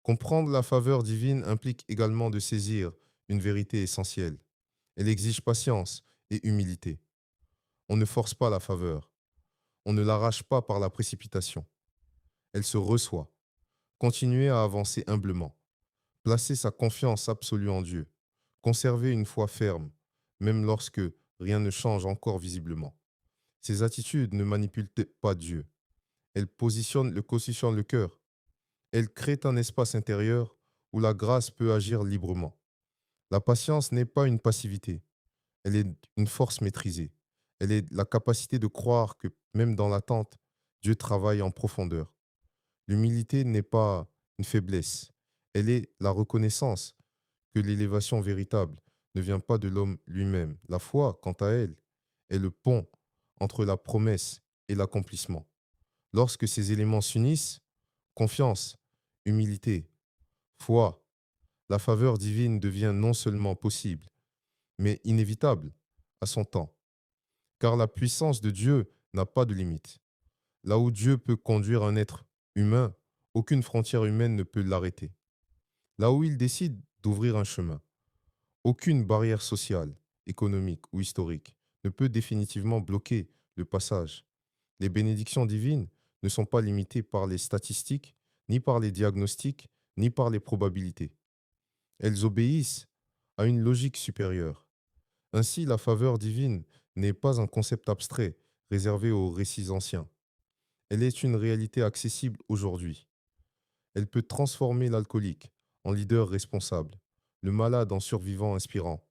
Comprendre la faveur divine implique également de saisir une vérité essentielle. Elle exige patience et humilité. On ne force pas la faveur, on ne l'arrache pas par la précipitation. Elle se reçoit. Continuer à avancer humblement, placer sa confiance absolue en Dieu, conserver une foi ferme, même lorsque rien ne change encore visiblement. Ces attitudes ne manipulent pas Dieu. Elles positionnent le cœur. Elles créent un espace intérieur où la grâce peut agir librement. La patience n'est pas une passivité, elle est une force maîtrisée. Elle est la capacité de croire que même dans l'attente, Dieu travaille en profondeur. L'humilité n'est pas une faiblesse, elle est la reconnaissance que l'élévation véritable ne vient pas de l'homme lui-même. La foi, quant à elle, est le pont entre la promesse et l'accomplissement. Lorsque ces éléments s'unissent, confiance, humilité, foi, la faveur divine devient non seulement possible, mais inévitable à son temps. Car la puissance de Dieu n'a pas de limite. Là où Dieu peut conduire un être humain, aucune frontière humaine ne peut l'arrêter. Là où il décide d'ouvrir un chemin, aucune barrière sociale, économique ou historique ne peut définitivement bloquer le passage. Les bénédictions divines ne sont pas limitées par les statistiques, ni par les diagnostics, ni par les probabilités. Elles obéissent à une logique supérieure. Ainsi, la faveur divine n'est pas un concept abstrait réservé aux récits anciens. Elle est une réalité accessible aujourd'hui. Elle peut transformer l'alcoolique en leader responsable, le malade en survivant inspirant,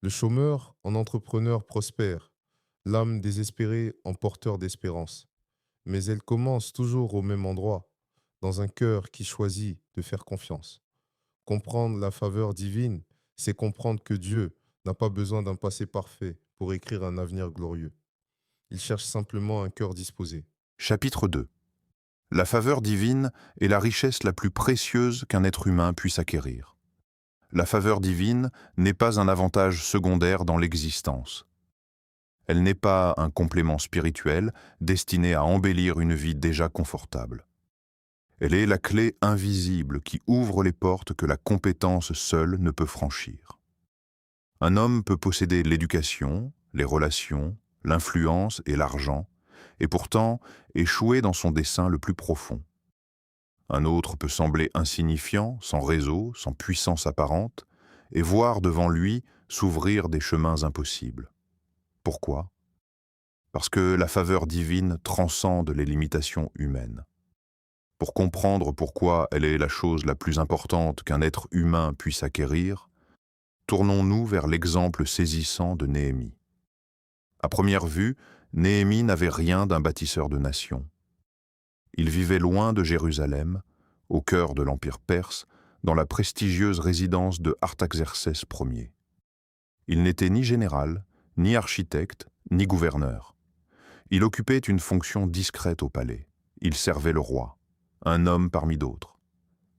le chômeur en entrepreneur prospère, l'âme désespérée en porteur d'espérance. Mais elle commence toujours au même endroit, dans un cœur qui choisit de faire confiance. Comprendre la faveur divine, c'est comprendre que Dieu n'a pas besoin d'un passé parfait pour écrire un avenir glorieux. Il cherche simplement un cœur disposé. Chapitre 2. La faveur divine est la richesse la plus précieuse qu'un être humain puisse acquérir. La faveur divine n'est pas un avantage secondaire dans l'existence. Elle n'est pas un complément spirituel destiné à embellir une vie déjà confortable. Elle est la clé invisible qui ouvre les portes que la compétence seule ne peut franchir. Un homme peut posséder l'éducation, les relations, l'influence et l'argent, et pourtant échouer dans son dessein le plus profond. Un autre peut sembler insignifiant, sans réseau, sans puissance apparente, et voir devant lui s'ouvrir des chemins impossibles. Pourquoi? Parce que la faveur divine transcende les limitations humaines. Pour comprendre pourquoi elle est la chose la plus importante qu'un être humain puisse acquérir, tournons-nous vers l'exemple saisissant de Néhémie. À première vue, Néhémie n'avait rien d'un bâtisseur de nations. Il vivait loin de Jérusalem, au cœur de l'Empire perse, dans la prestigieuse résidence de Artaxerxès Ier. Il n'était ni général, ni architecte, ni gouverneur. Il occupait une fonction discrète au palais. Il servait le roi, un homme parmi d'autres.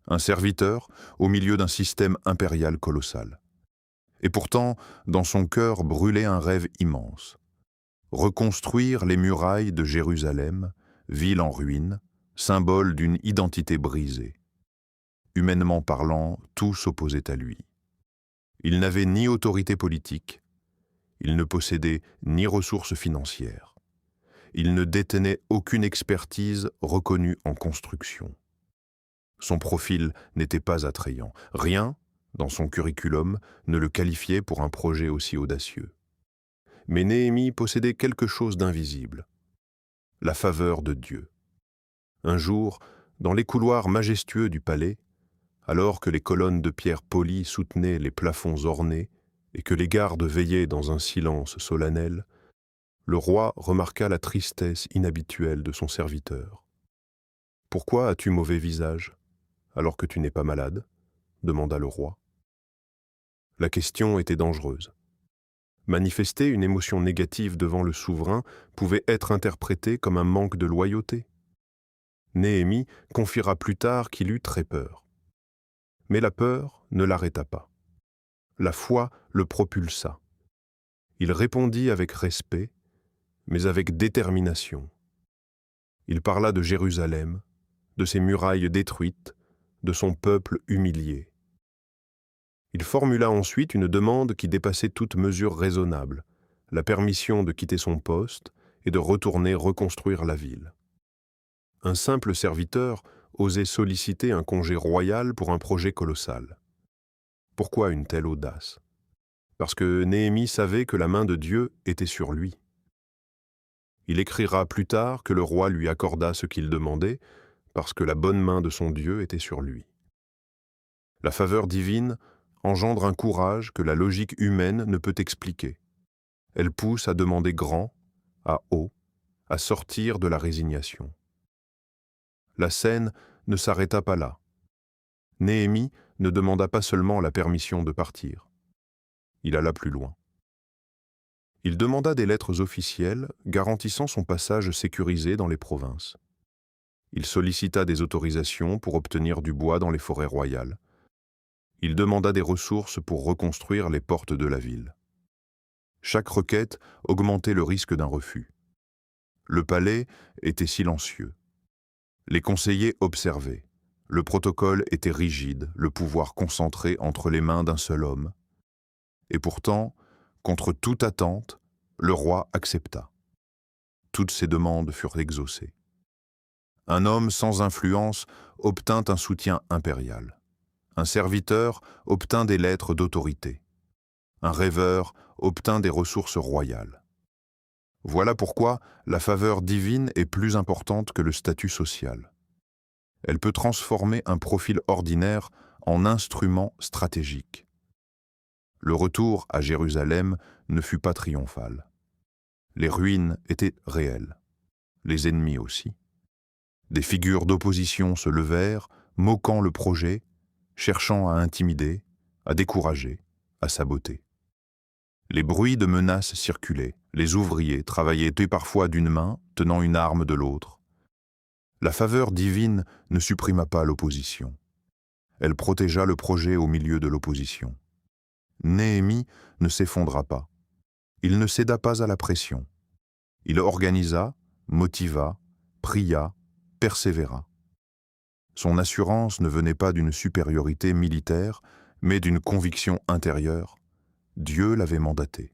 Un serviteur au milieu d'un système impérial colossal. Et pourtant, dans son cœur brûlait un rêve immense. Reconstruire les murailles de Jérusalem, ville en ruine, symbole d'une identité brisée. Humainement parlant, tout s'opposait à lui. Il n'avait ni autorité politique, il ne possédait ni ressources financières. Il ne détenait aucune expertise reconnue en construction. Son profil n'était pas attrayant. Rien, dans son curriculum, ne le qualifiait pour un projet aussi audacieux. Mais Néhémie possédait quelque chose d'invisible, la faveur de Dieu. Un jour, dans les couloirs majestueux du palais, alors que les colonnes de pierre polie soutenaient les plafonds ornés et que les gardes veillaient dans un silence solennel, le roi remarqua la tristesse inhabituelle de son serviteur. « Pourquoi as-tu mauvais visage, alors que tu n'es pas malade ?» demanda le roi. La question était dangereuse. Manifester une émotion négative devant le souverain pouvait être interprété comme un manque de loyauté. Néhémie confiera plus tard qu'il eut très peur. Mais la peur ne l'arrêta pas. La foi le propulsa. Il répondit avec respect, mais avec détermination. Il parla de Jérusalem, de ses murailles détruites, de son peuple humilié. Il formula ensuite une demande qui dépassait toute mesure raisonnable, la permission de quitter son poste et de retourner reconstruire la ville. Un simple serviteur osait solliciter un congé royal pour un projet colossal. Pourquoi une telle audace? Parce que Néhémie savait que la main de Dieu était sur lui. Il écrira plus tard que le roi lui accorda ce qu'il demandait, parce que la bonne main de son Dieu était sur lui. La faveur divine engendre un courage que la logique humaine ne peut expliquer. Elle pousse à demander grand, à haut, à sortir de la résignation. La scène ne s'arrêta pas là. Néhémie ne demanda pas seulement la permission de partir. Il alla plus loin. Il demanda des lettres officielles garantissant son passage sécurisé dans les provinces. Il sollicita des autorisations pour obtenir du bois dans les forêts royales. Il demanda des ressources pour reconstruire les portes de la ville. Chaque requête augmentait le risque d'un refus. Le palais était silencieux. Les conseillers observaient. Le protocole était rigide, le pouvoir concentré entre les mains d'un seul homme. Et pourtant, contre toute attente, le roi accepta. Toutes ses demandes furent exaucées. Un homme sans influence obtint un soutien impérial. Un serviteur obtint des lettres d'autorité. Un rêveur obtint des ressources royales. Voilà pourquoi la faveur divine est plus importante que le statut social. Elle peut transformer un profil ordinaire en instrument stratégique. Le retour à Jérusalem ne fut pas triomphal. Les ruines étaient réelles, les ennemis aussi. Des figures d'opposition se levèrent, moquant le projet, cherchant à intimider, à décourager, à saboter. Les bruits de menaces circulaient, les ouvriers travaillaient parfois d'une main, tenant une arme de l'autre. La faveur divine ne supprima pas l'opposition. Elle protégea le projet au milieu de l'opposition. Néhémie ne s'effondra pas. Il ne céda pas à la pression. Il organisa, motiva, pria, persévéra. Son assurance ne venait pas d'une supériorité militaire, mais d'une conviction intérieure. Dieu l'avait mandaté.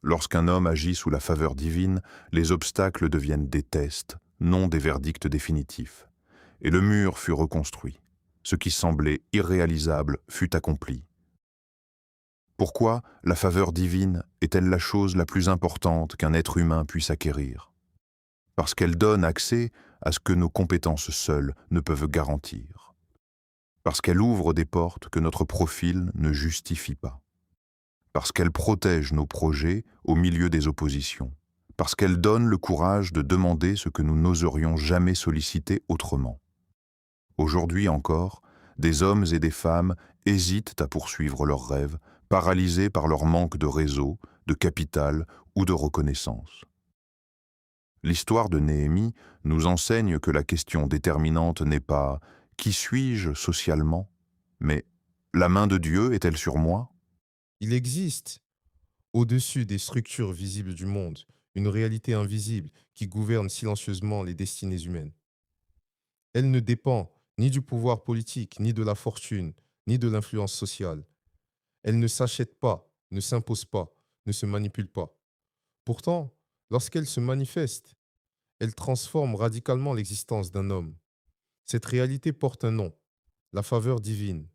Lorsqu'un homme agit sous la faveur divine, les obstacles deviennent des tests, non des verdicts définitifs. Et le mur fut reconstruit. Ce qui semblait irréalisable fut accompli. Pourquoi la faveur divine est-elle la chose la plus importante qu'un être humain puisse acquérir? Parce qu'elle donne accès à ce que nos compétences seules ne peuvent garantir. Parce qu'elle ouvre des portes que notre profil ne justifie pas. Parce qu'elle protège nos projets au milieu des oppositions. Parce qu'elle donne le courage de demander ce que nous n'oserions jamais solliciter autrement. Aujourd'hui encore, des hommes et des femmes hésitent à poursuivre leurs rêves, paralysés par leur manque de réseau, de capital ou de reconnaissance. L'histoire de Néhémie nous enseigne que la question déterminante n'est pas « qui suis-je socialement ?» mais « la main de Dieu est-elle sur moi ?» Il existe, au-dessus des structures visibles du monde, une réalité invisible qui gouverne silencieusement les destinées humaines. Elle ne dépend ni du pouvoir politique, ni de la fortune, ni de l'influence sociale. Elle ne s'achète pas, ne s'impose pas, ne se manipule pas. Pourtant, lorsqu'elle se manifeste, elle transforme radicalement l'existence d'un homme. Cette réalité porte un nom, la faveur divine.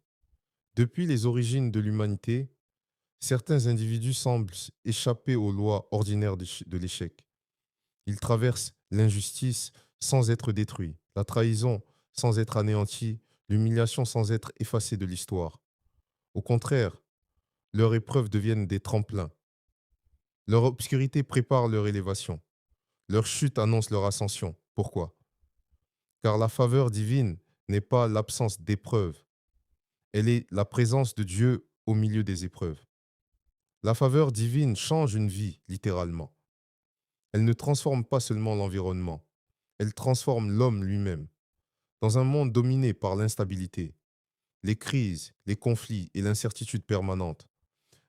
Depuis les origines de l'humanité, certains individus semblent échapper aux lois ordinaires de l'échec. Ils traversent l'injustice sans être détruits, la trahison sans être anéantie, l'humiliation sans être effacée de l'histoire. Au contraire, leurs épreuves deviennent des tremplins. Leur obscurité prépare leur élévation. Leur chute annonce leur ascension. Pourquoi? Car la faveur divine n'est pas l'absence d'épreuves. Elle est la présence de Dieu au milieu des épreuves. La faveur divine change une vie, littéralement. Elle ne transforme pas seulement l'environnement, elle transforme l'homme lui-même. Dans un monde dominé par l'instabilité, les crises, les conflits et l'incertitude permanente,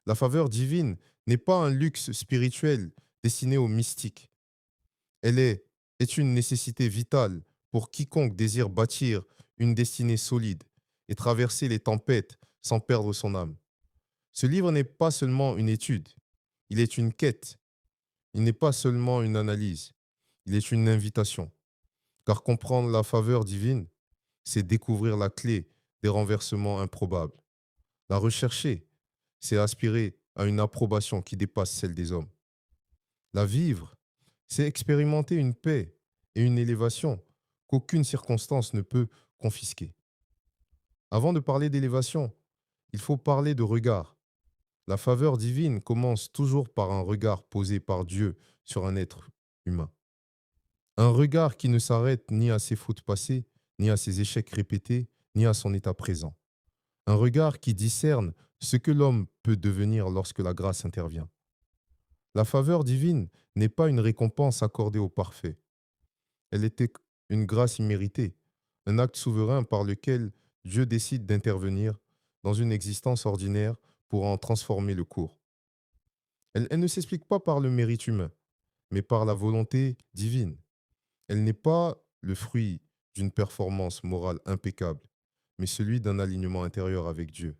la faveur divine n'est pas un luxe spirituel destiné aux mystiques. Elle est une nécessité vitale pour quiconque désire bâtir une destinée solide et traverser les tempêtes sans perdre son âme. Ce livre n'est pas seulement une étude, il est une quête. Il n'est pas seulement une analyse, il est une invitation. Car comprendre la faveur divine, c'est découvrir la clé des renversements improbables. La rechercher, c'est aspirer à une approbation qui dépasse celle des hommes. La vivre, c'est expérimenter une paix et une élévation qu'aucune circonstance ne peut confisquer. Avant de parler d'élévation, il faut parler de regard. La faveur divine commence toujours par un regard posé par Dieu sur un être humain. Un regard qui ne s'arrête ni à ses fautes passées, ni à ses échecs répétés, ni à son état présent. Un regard qui discerne ce que l'homme peut devenir lorsque la grâce intervient. La faveur divine n'est pas une récompense accordée aux parfaits. Elle était une grâce imméritée, un acte souverain par lequel Dieu décide d'intervenir dans une existence ordinaire pour en transformer le cours. Elle ne s'explique pas par le mérite humain, mais par la volonté divine. Elle n'est pas le fruit d'une performance morale impeccable, mais celui d'un alignement intérieur avec Dieu.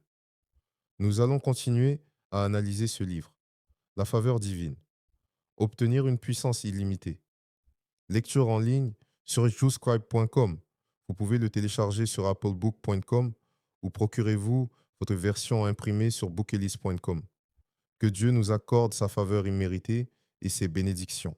Nous allons continuer à analyser ce livre, La faveur divine, obtenir une puissance illimitée. Lecture en ligne sur juscribe.com. Vous pouvez le télécharger sur applebook.com ou procurez-vous votre version imprimée sur bookelist.com. Que Dieu nous accorde sa faveur imméritée et ses bénédictions.